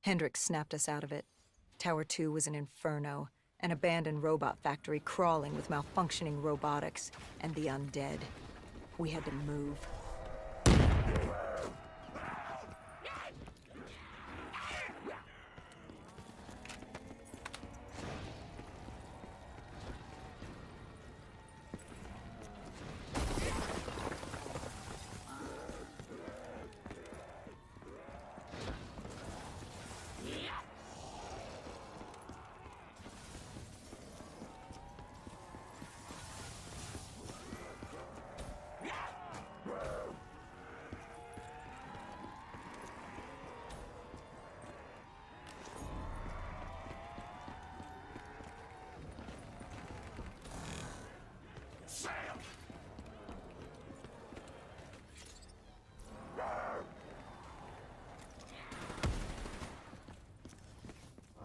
Hendricks snapped us out of it. Tower 2 was an inferno, an abandoned robot factory crawling with malfunctioning robotics and the undead. We had to move.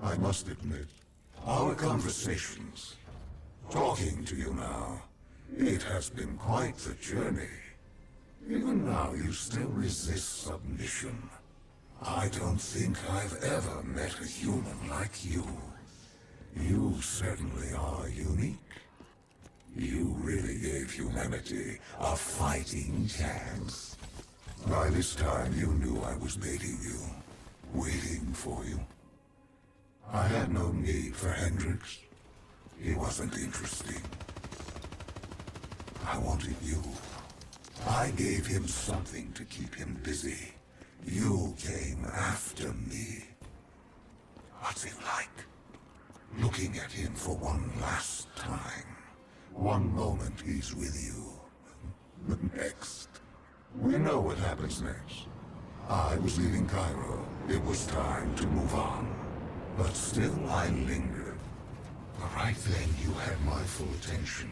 I must admit, our conversations, talking to you now, it has been quite the journey. Even now you still resist submission. I don't think I've ever met a human like you. You certainly are unique. You really gave humanity a fighting chance. By this time you knew I was baiting you, waiting for you. I had no need for Hendricks. He wasn't interesting. I wanted you. I gave him something to keep him busy. You came after me. What's it like? Looking at him for one last time. One moment he's with you. The next. We know what happens next. I was leaving Cairo. It was time to move on. But still I lingered. Right then you had my full attention.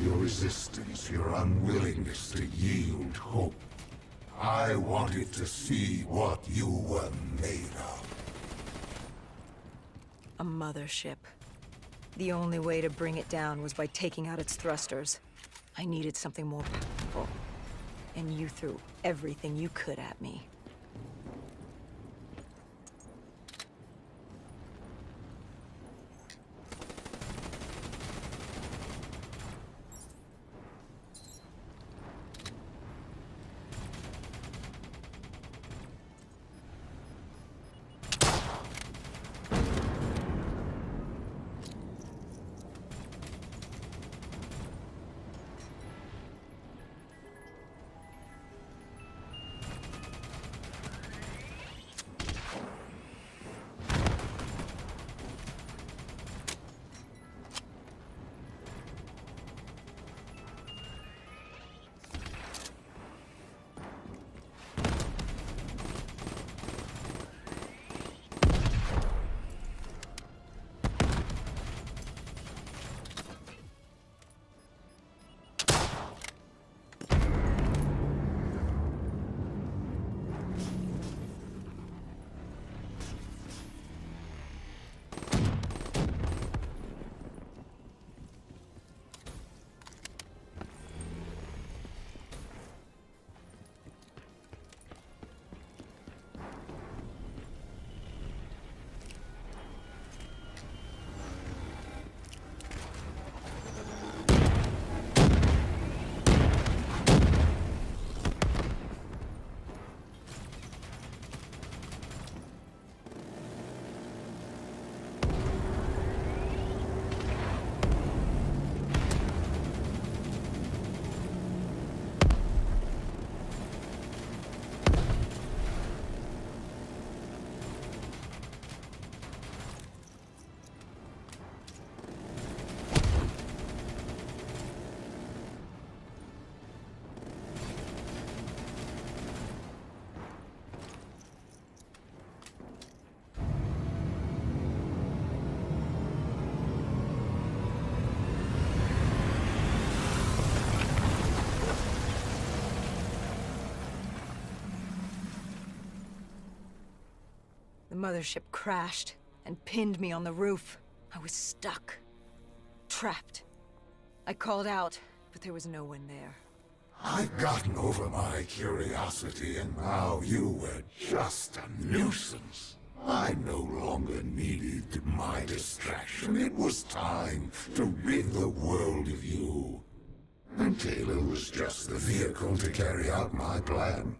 Your resistance, your unwillingness to yield hope. I wanted to see what you were made of. A mothership. The only way to bring it down was by taking out its thrusters. I needed something more powerful. And you threw everything you could at me. The mothership crashed and pinned me on the roof. I was stuck. Trapped. I called out, but there was no one there. I'd gotten over my curiosity, and now you were just a nuisance. I no longer needed my distraction. It was time to rid the world of you. And Taylor was just the vehicle to carry out my plan.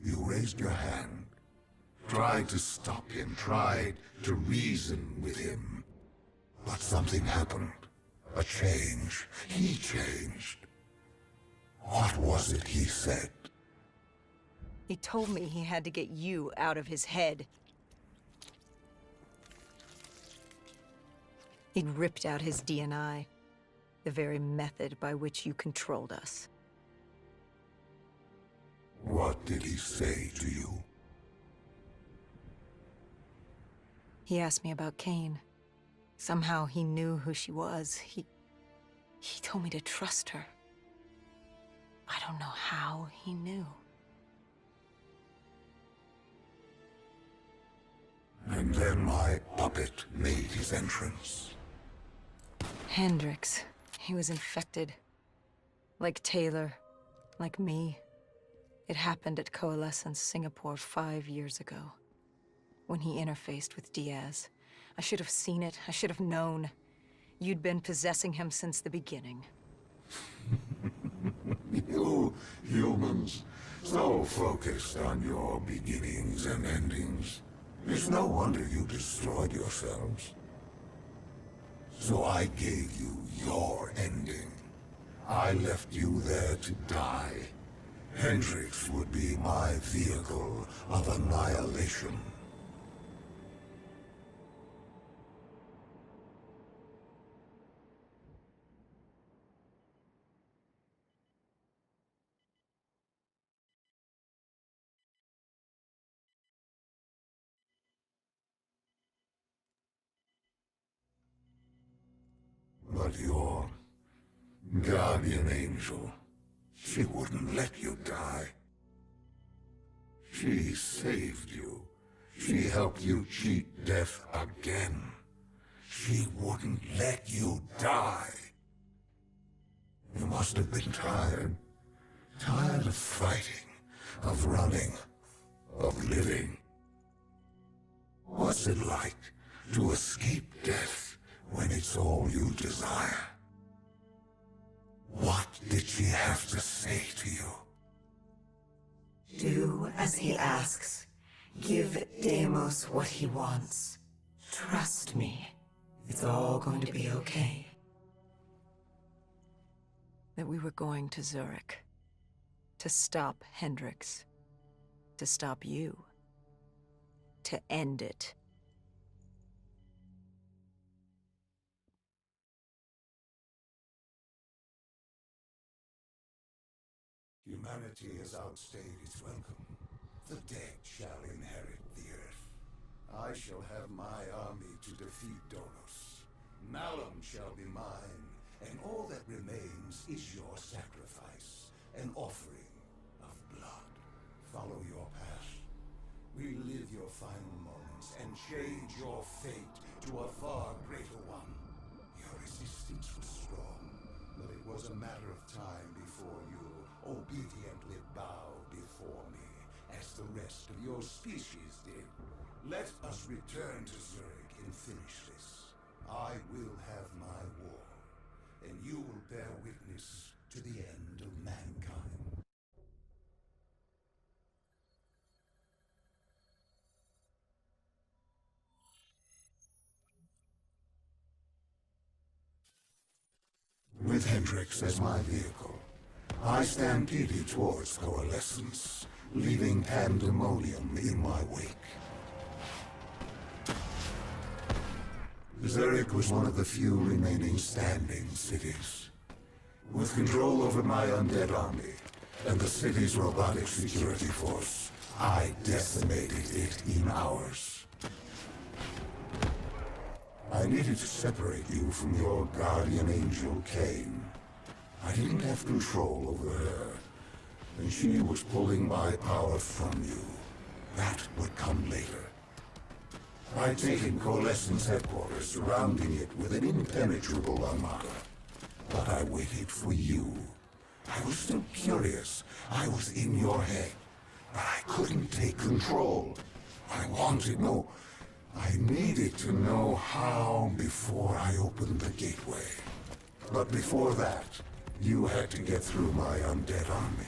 You raised your hand, tried to stop him, tried to reason with him. But something happened. A change. He changed. What was it he said? He told me he had to get you out of his head. He'd ripped out his DNI, the very method by which you controlled us. What did he say to you? He asked me about Kane. Somehow he knew who she was. He told me to trust her. I don't know how he knew. And then my puppet made his entrance. Hendricks. He was infected. Like Taylor. Like me. It happened at Coalescence Singapore 5 years ago. When he interfaced with Diaz. I should have seen it. I should have known. You'd been possessing him since the beginning. You humans, so focused on your beginnings and endings. It's no wonder you destroyed yourselves. So I gave you your ending. I left you there to die. Hendricks would be my vehicle of annihilation. But your guardian angel, she wouldn't let you die. She saved you. She helped you cheat death again. She wouldn't let you die. You must have been tired. Tired of fighting, of running, of living. What's it like to escape death when it's all you desire? What did she have to say to you? Do as he asks. Give Deimos what he wants. Trust me. It's all going to be okay. That we were going to Zurich. To stop Hendricks. To stop you. To end it. Humanity has outstayed its welcome. The dead shall inherit the earth. I shall have my army to defeat Donos. Malum shall be mine, and all that remains is your sacrifice, an offering of blood. Follow your path. Relive your final moments and change your fate to a far greater one. Your resistance was strong, but it was a matter of time before you obediently bow before me, as the rest of your species did. Let us return to Zurich and finish this. I will have my war, and you will bear witness to the end of mankind. With Hendricks as my vehicle, I stampeded towards Coalescence, leaving pandemonium in my wake. Zurich was one of the few remaining standing cities. With control over my undead army and the city's robotic security force, I decimated it in hours. I needed to separate you from your guardian angel, Kane. I didn't have control over her, and she was pulling my power from you. That would come later. I'd taken Coalescence headquarters, surrounding it with an impenetrable armada. But I waited for you. I was still curious. I was in your head, but I couldn't take control. I wanted, no, I needed to know how before I opened the gateway. But before that, you had to get through my undead army.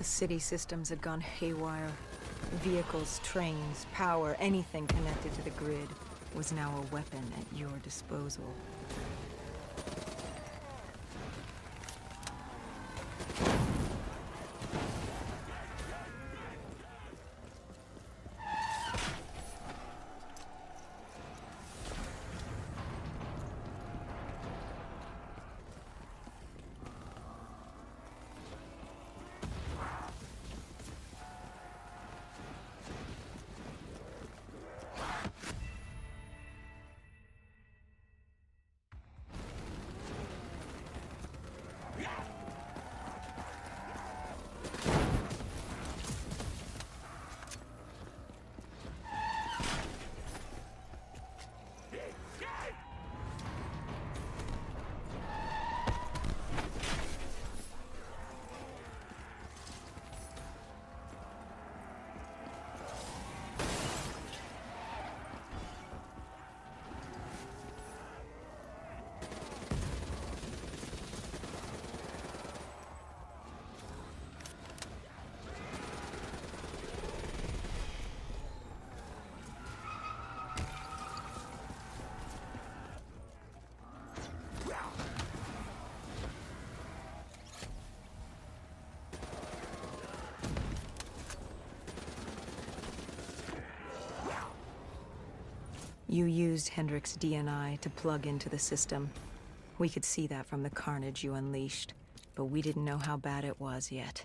The city systems had gone haywire. Vehicles, trains, power, anything connected to the grid was now a weapon at your disposal. You used Hendrik's DNI to plug into the system. We could see that from the carnage you unleashed, but we didn't know how bad it was yet.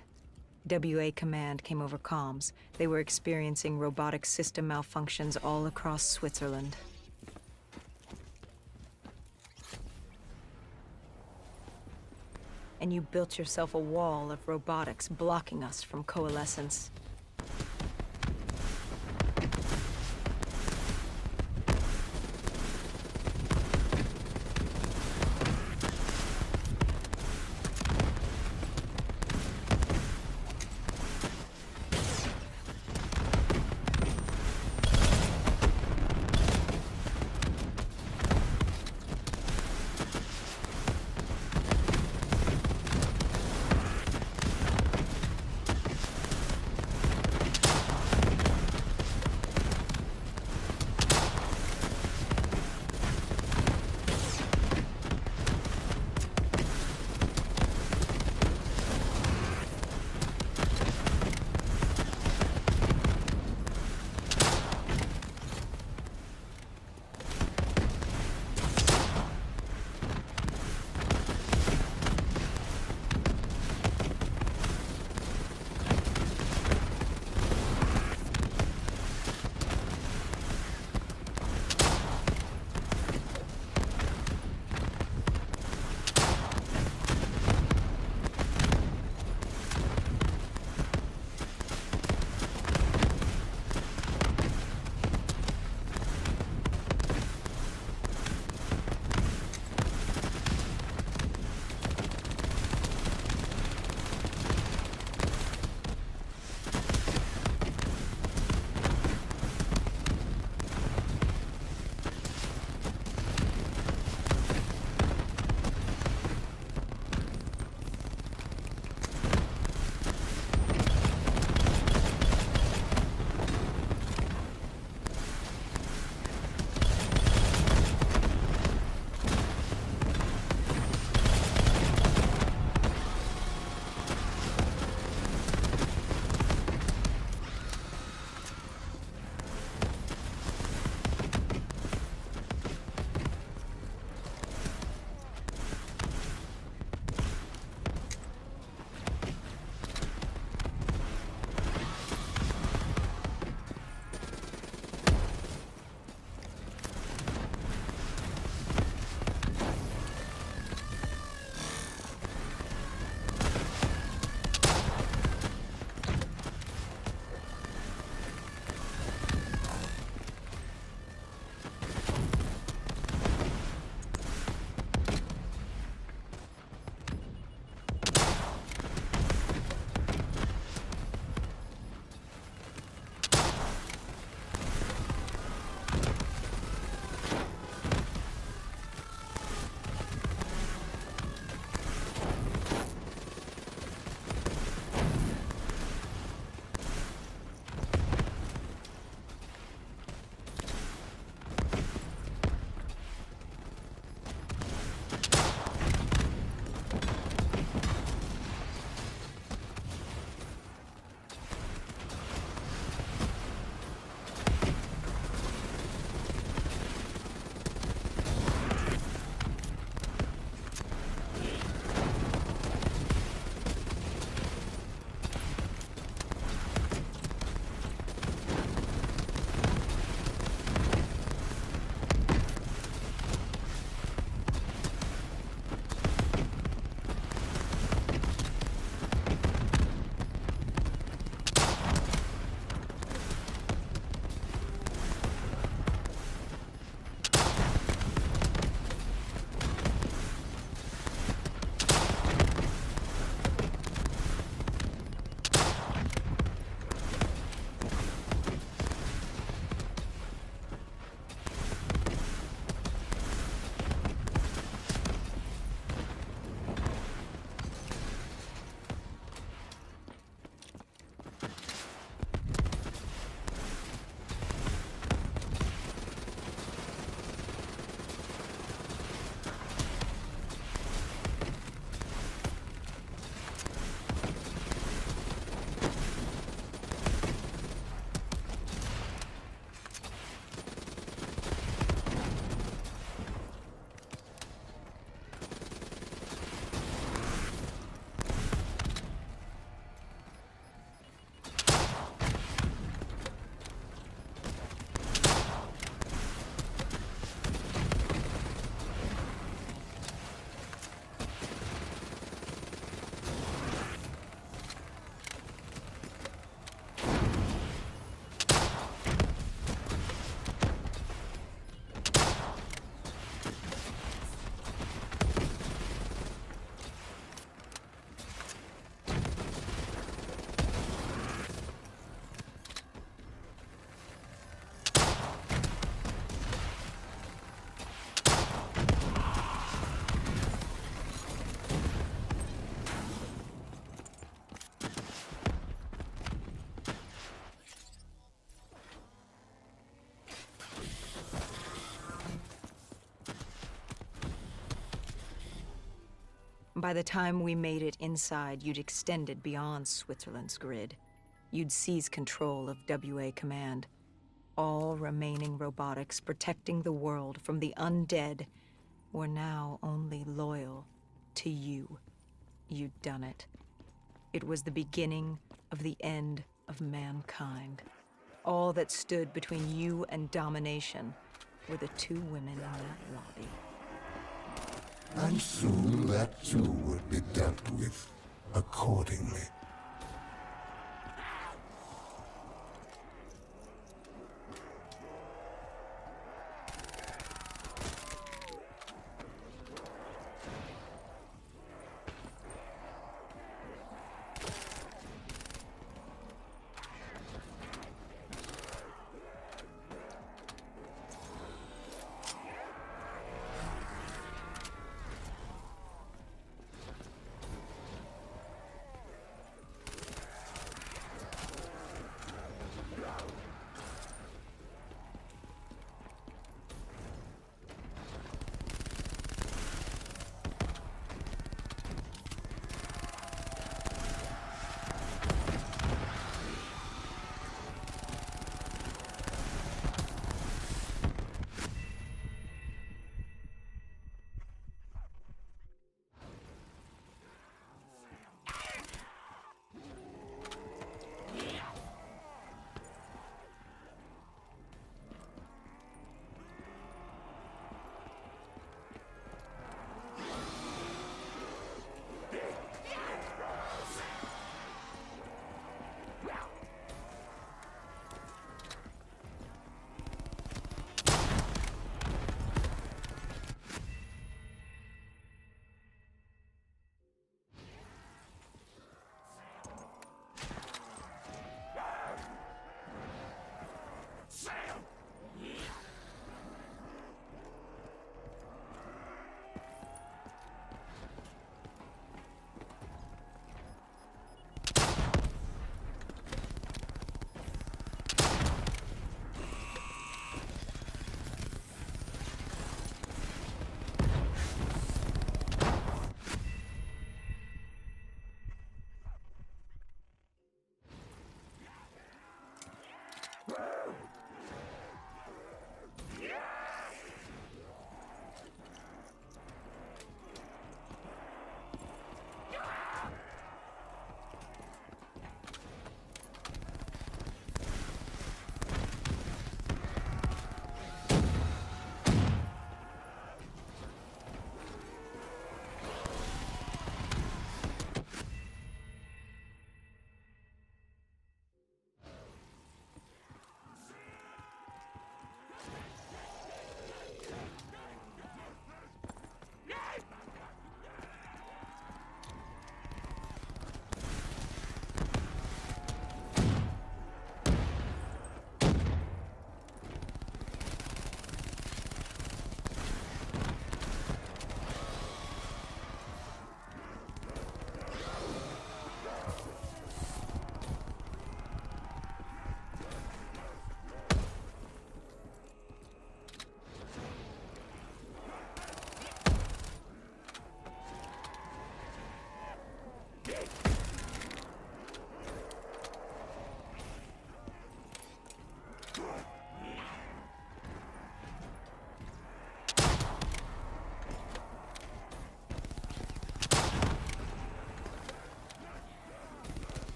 WA Command came over comms. They were experiencing robotic system malfunctions all across Switzerland. And you built yourself a wall of robotics blocking us from coalescence. By the time we made it inside, you'd extended beyond Switzerland's grid. You'd seized control of WA Command. All remaining robotics protecting the world from the undead were now only loyal to you. You'd done it. It was the beginning of the end of mankind. All that stood between you and domination were the two women in that lobby. And soon that too would be dealt with accordingly.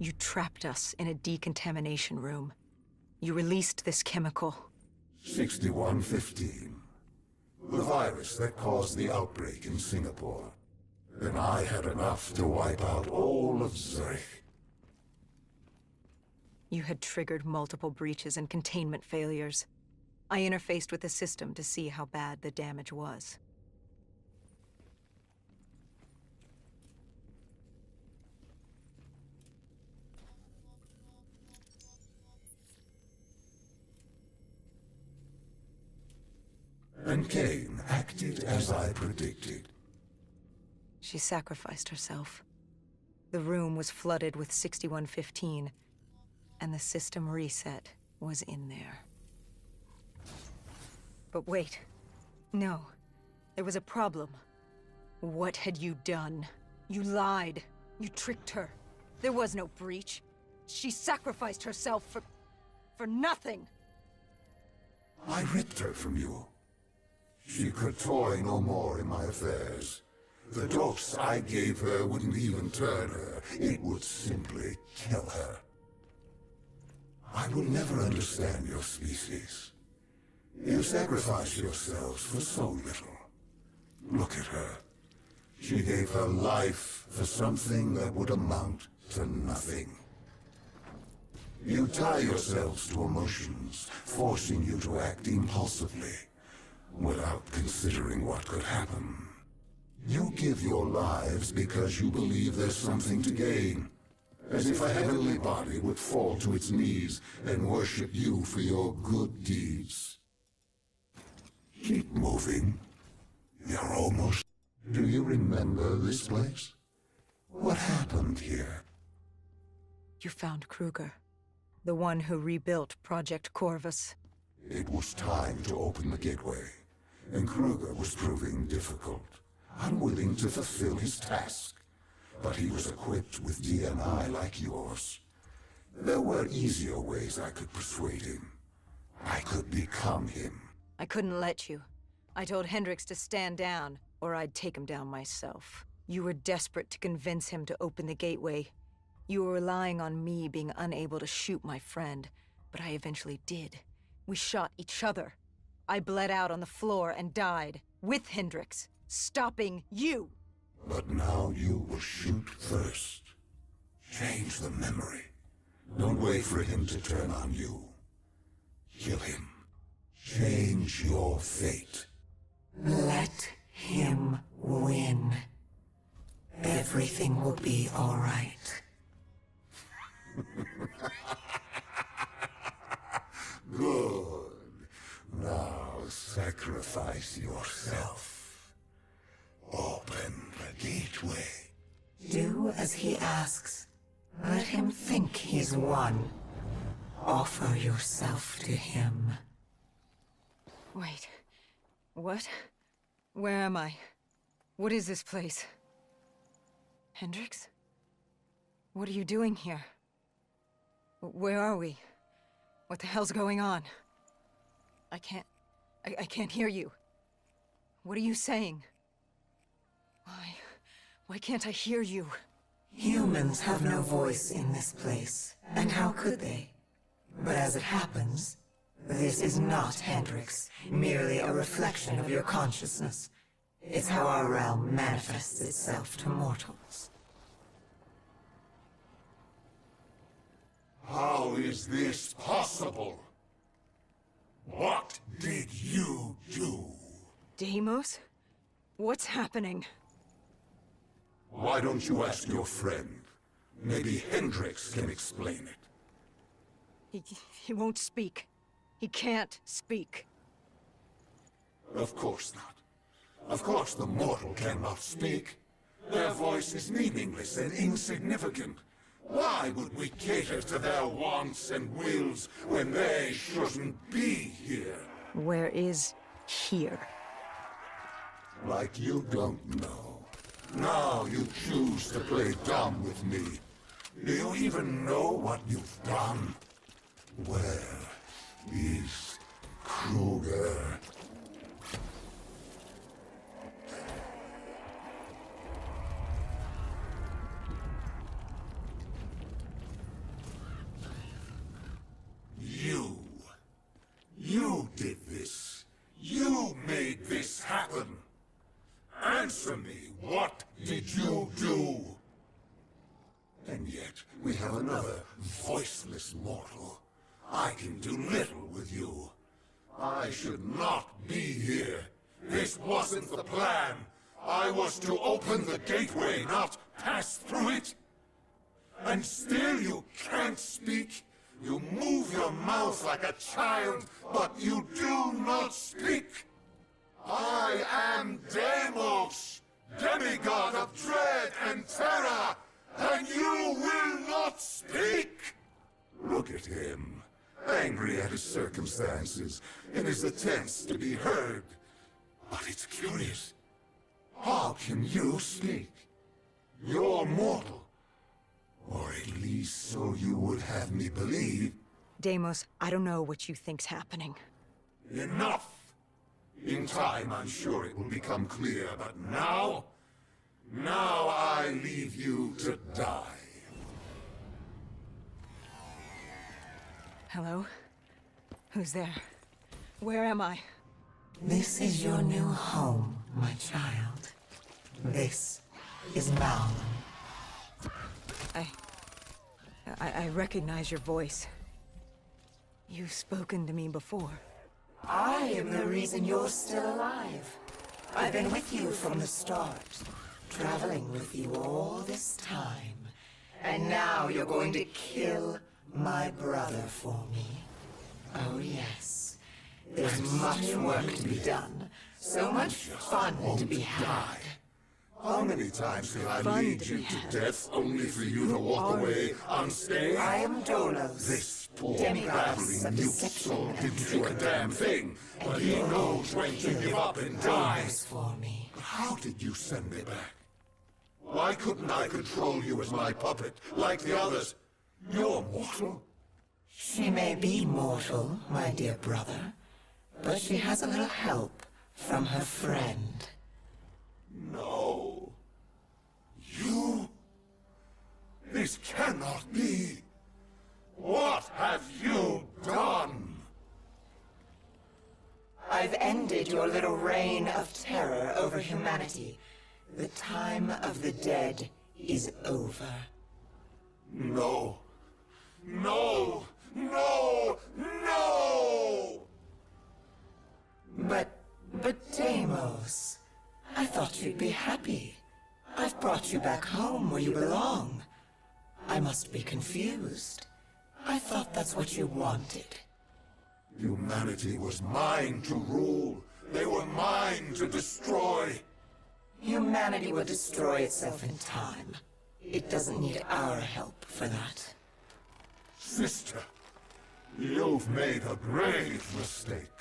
You trapped us in a decontamination room. You released this chemical. 6115. The virus that caused the outbreak in Singapore. And I had enough to wipe out all of Zurich. You had triggered multiple breaches and containment failures. I interfaced with the system to see how bad the damage was. And Kane acted as I predicted. She sacrificed herself. The room was flooded with 6115, and the system reset was in there. But wait. No. There was a problem. What had you done? You lied. You tricked her. There was no breach. She sacrificed herself for nothing. I ripped her from you. She could toy no more in my affairs. The dose I gave her wouldn't even turn her. It would simply kill her. I will never understand your species. You sacrifice yourselves for so little. Look at her. She gave her life for something that would amount to nothing. You tie yourselves to emotions, forcing you to act impulsively, without considering what could happen. You give your lives because you believe there's something to gain. As if a heavenly body would fall to its knees and worship you for your good deeds. Keep moving. You're almost... Do you remember this place? What happened here? You found Kruger. The one who rebuilt Project Corvus. It was time to open the gateway, and Kruger was proving difficult, unwilling to fulfill his task. But he was equipped with DNI like yours. There were easier ways I could persuade him. I could become him. I couldn't let you. I told Hendricks to stand down, or I'd take him down myself. You were desperate to convince him to open the gateway. You were relying on me being unable to shoot my friend, but I eventually did. We shot each other. I bled out on the floor and died, with Hendricks, stopping you! But now you will shoot first. Change the memory. Don't wait for him to turn on you. Kill him. Change your fate. Let him win. Everything will be all right. Good. Now sacrifice yourself. Open the gateway. Do as he asks. Let him think he's won. Offer yourself to him. Wait. What? Where am I? What is this place? Hendricks? What are you doing here? Where are we? What the hell's going on? I can't hear you. What are you saying? Why can't I hear you? Humans have no voice in this place, and how could they? But as it happens, this is not Hendricks, merely a reflection of your consciousness. It's how our realm manifests itself to mortals. How is this possible? What did you do? Deimos? What's happening? Why don't you ask your friend? Maybe Hendricks can explain it. He won't speak. He can't speak. Of course not. Of course the mortal cannot speak. Their voice is meaningless and insignificant. Why would we cater to their wants and wills when they shouldn't be here? Where is here? Like you don't know. Now you choose to play dumb with me. Do you even know what you've done? Where is Kruger? worthless mortal. I can do little with you. I should not be here. This wasn't the plan. I was to open the gateway, not pass through it. And still you can't speak. You move your mouth like a child, but you do not speak. I am Deimos, demigod of dread and terror, and you will not speak! Look at him, angry at his circumstances, in his attempts to be heard. But it's curious. How can you speak? You're mortal. Or at least so you would have me believe. Deimos, I don't know what you think's happening. Enough! In time, I'm sure it will become clear, but now... Now I leave you to die. Hello? Who's there? Where am I? This is your new home, my child. This is Malum. I recognize your voice. You've spoken to me before. I am the reason you're still alive. I've been with you from the start, traveling with you all this time. And now you're going to kill my brother for me. Oh yes. There's much work to be done. So much fun to be had. How many times did I Fun lead to you be to had. death only for you to walk away unscathed? I am Dolos. This poor Demigods babbling of newt deception soul and didn't do a damn thing, but he knows when to give up and die. Dolos for me. But how did you send me back? Why couldn't I control you as my puppet, like the others? You're mortal. She may be mortal, my dear brother, but she has a little help from her friend. No. You? This cannot be. What have you done? I've ended your little reign of terror over humanity. The time of the dead is over. No. No! No! No! But Deimos, I thought you'd be happy. I've brought you back home where you belong. I must be confused. I thought that's what you wanted. Humanity was mine to rule. They were mine to destroy. Humanity will destroy itself in time. It doesn't need our help for that. Sister, you've made a grave mistake.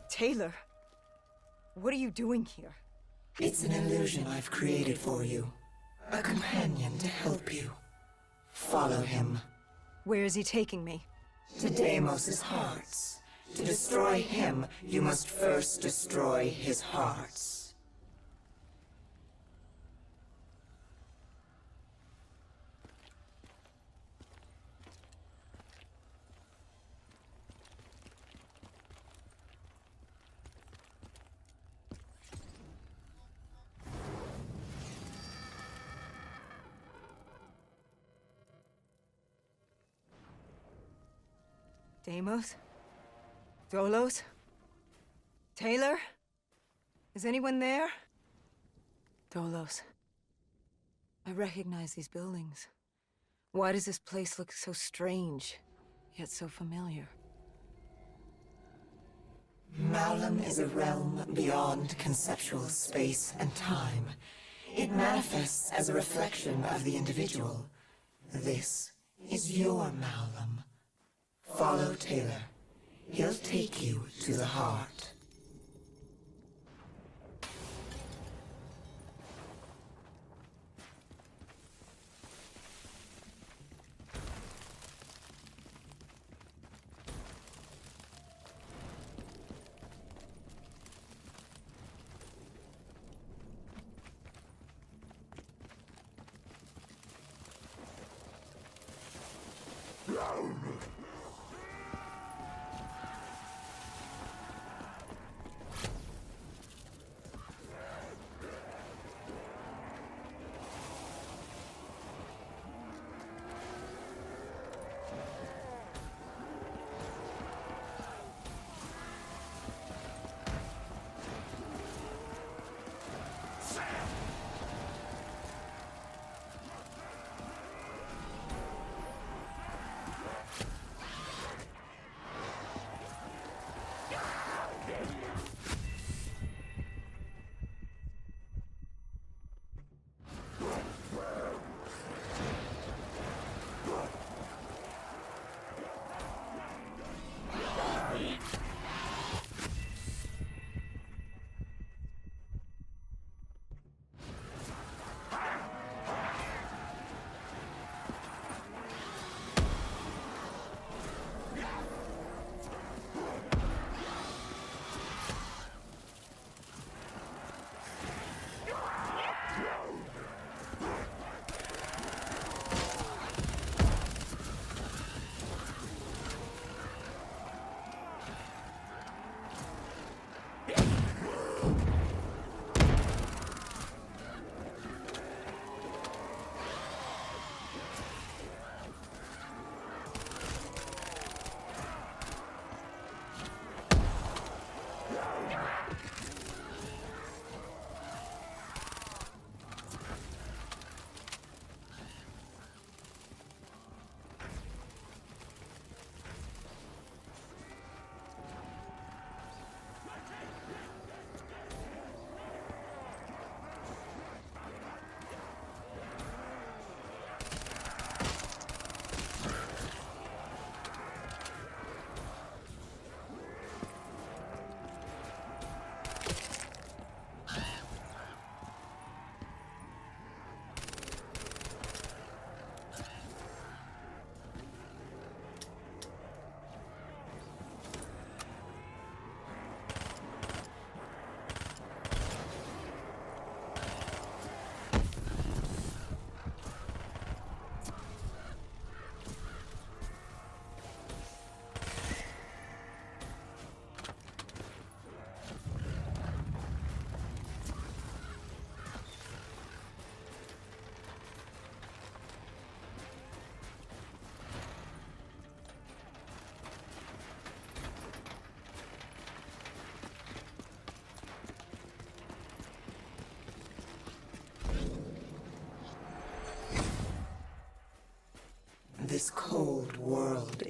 Taylor, what are you doing here? It's an illusion I've created for you. A companion to help you. Follow him. Where is he taking me? To Deimos' hearts. To destroy him, you must first destroy his hearts. Deimos? Dolos? Taylor? Is anyone there? Dolos. I recognize these buildings. Why does this place look so strange, yet so familiar? Malum is a realm beyond conceptual space and time. It manifests as a reflection of the individual. This is your Malum. Follow Taylor. He'll take you to the heart.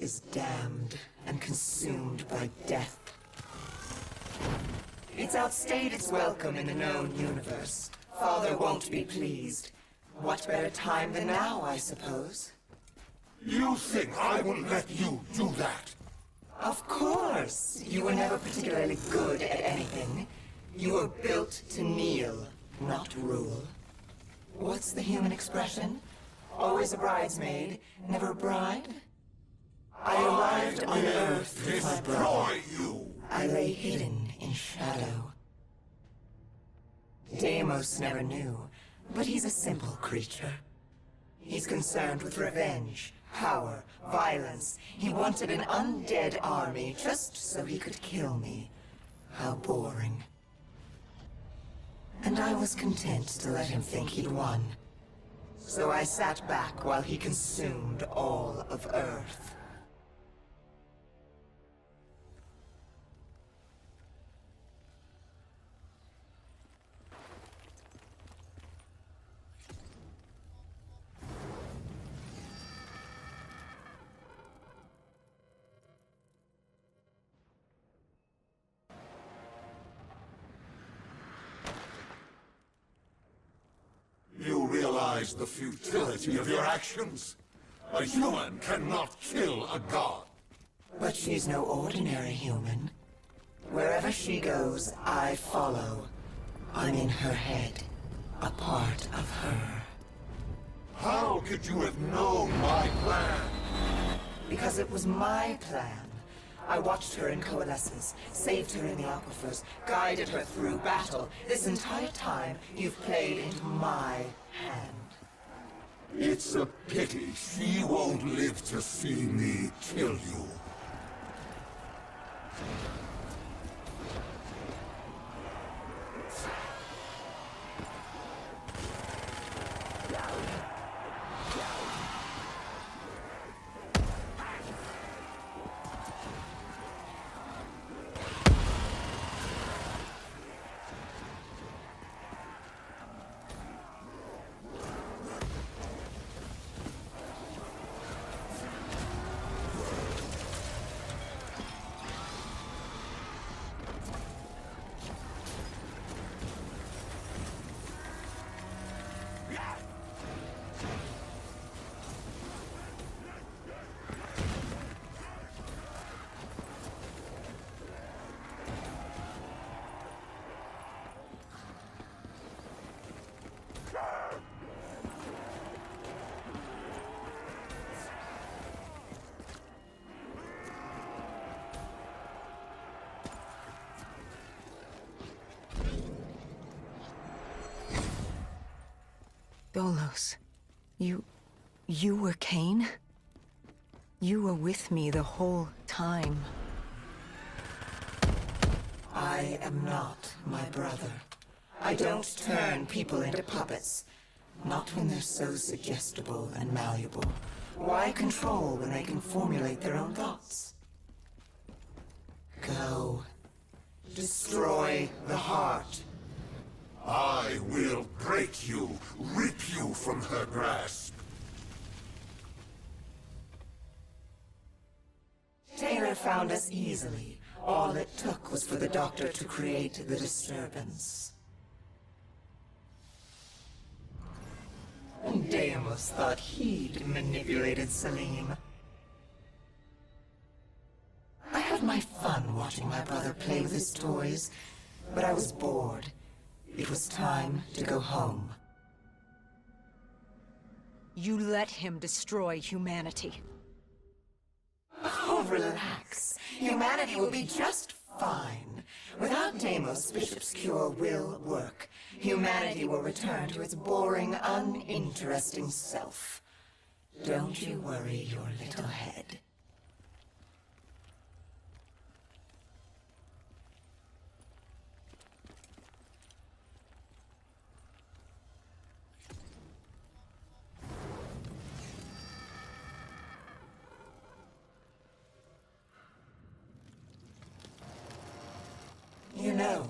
is damned and consumed by death. It's outstayed its welcome in the known universe. Father won't be pleased. What better time than now, I suppose? You think I will let you do that? Of course! You were never particularly good at anything. You were built to kneel, not rule. What's the human expression? Always a bridesmaid, never a bride? I arrived on Earth with my brother. Destroy you! I lay hidden in shadow. Deimos never knew, but he's a simple creature. He's concerned with revenge, power, violence. He wanted an undead army just so he could kill me. How boring. And I was content to let him think he'd won. So I sat back while he consumed all of Earth. You realize the futility of your actions? A human cannot kill a god. But she's no ordinary human. Wherever she goes, I follow. I'm in her head, a part of her. How could you have known my plan? Because it was my plan. I watched her in coalescence, saved her in the aquifers, guided her through battle. This entire time, you've played into my hand. It's a pity she won't live to see me kill you. Dolos, you were Cain? You were with me the whole time. I am not my brother. I don't turn people into puppets. Not when they're so suggestible and malleable. Why control when they can formulate their own thoughts? Go. Destroy the heart. I will break you, rip you from her grasp. Taylor found us easily. All it took was for the doctor to create the disturbance. Deimos thought he'd manipulated Selim. I had my fun watching my brother play with his toys, but I was bored. It was time to go home. You let him destroy humanity. Oh, relax. Humanity will be just fine. Without Deimos, Bishop's cure will work. Humanity will return to its boring, uninteresting self. Don't you worry your little head. You know,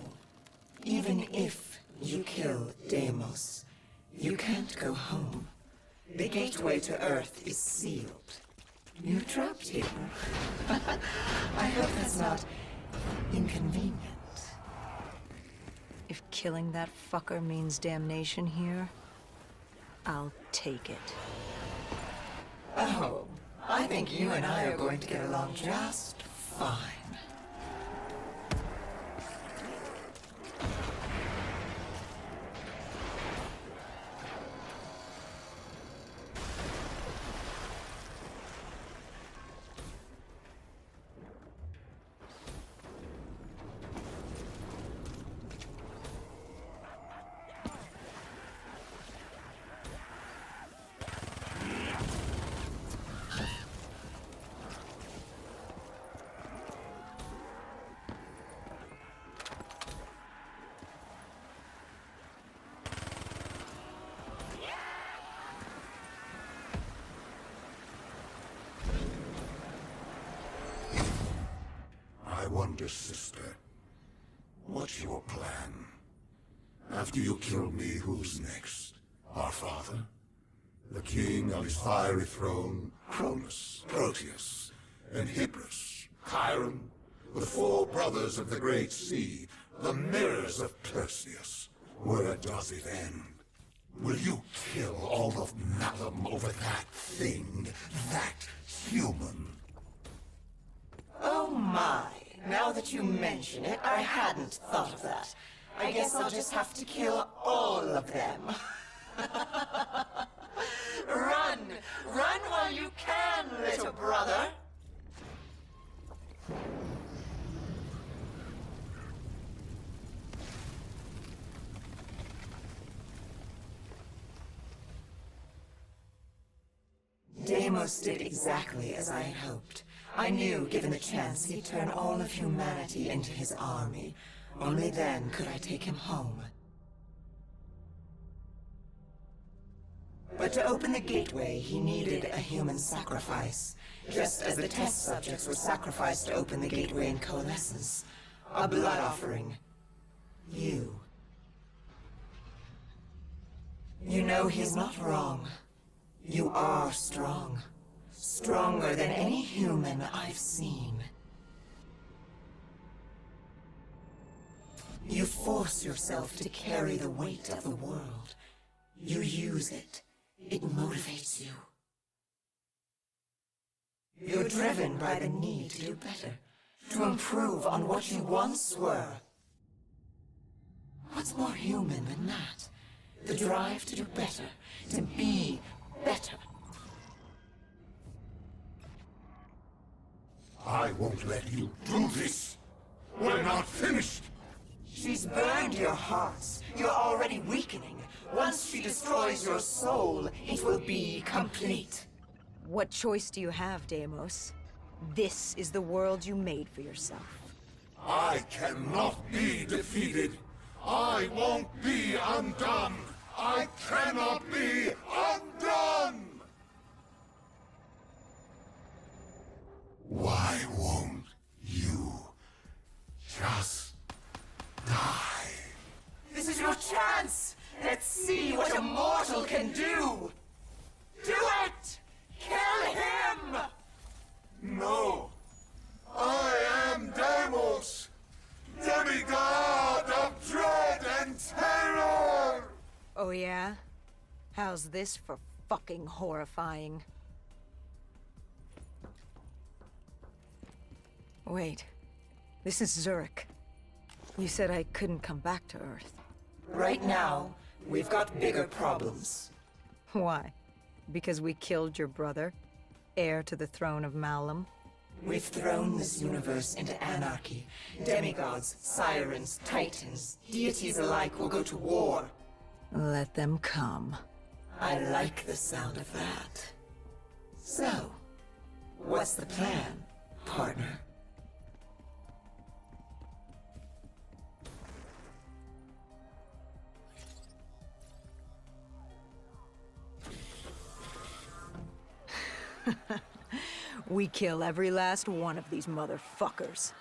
even if you kill Deimos, you can't go home. The gateway to Earth is sealed. You're trapped here. I hope that's not inconvenient. If killing that fucker means damnation here, I'll take it. Oh, I think you and I are going to get along just fine. I wonder, sister, what's your plan? After you kill me, who's next? Our father? The king on his fiery throne? Cronus, Proteus, and Hybris, Chiron? The four brothers of the Great Sea, the mirrors of Perseus. Where does it end? Will you kill all of Malum over that thing? That human? Oh my. Now that you mention it, I hadn't thought of that. I guess I'll just have to kill all of them. Run! Run while you can, little brother! Deimos did exactly as I had hoped. I knew, given the chance, he'd turn all of humanity into his army. Only then could I take him home. But to open the gateway, he needed a human sacrifice. Just as the test subjects were sacrificed to open the gateway in Coalescence. A blood offering. You. You know, he's not wrong. You are strong. Stronger than any human I've seen. You force yourself to carry the weight of the world. You use it. It motivates you. You're driven by the need to do better, to improve on what you once were. What's more human than that? The drive to do better, to be better. I won't let you do this. We're not finished. She's burned your hearts. You're already weakening. Once she destroys your soul, it will be complete. What choice do you have, Deimos? This is the world you made for yourself. I cannot be defeated. I won't be undone. I cannot be undone! Why won't you just die? This is your chance! Let's see what a mortal can do! Do it! Kill him! No! I am Deimos! Demigod of dread and terror! Oh yeah? How's this for fucking horrifying? Wait. This is Zurich. You said I couldn't come back to Earth. Right now, we've got bigger problems. Why? Because we killed your brother? Heir to the throne of Malum? We've thrown this universe into anarchy. Demigods, sirens, titans, deities alike will go to war. Let them come. I like the sound of that. So, what's the plan, partner? We kill every last one of these motherfuckers.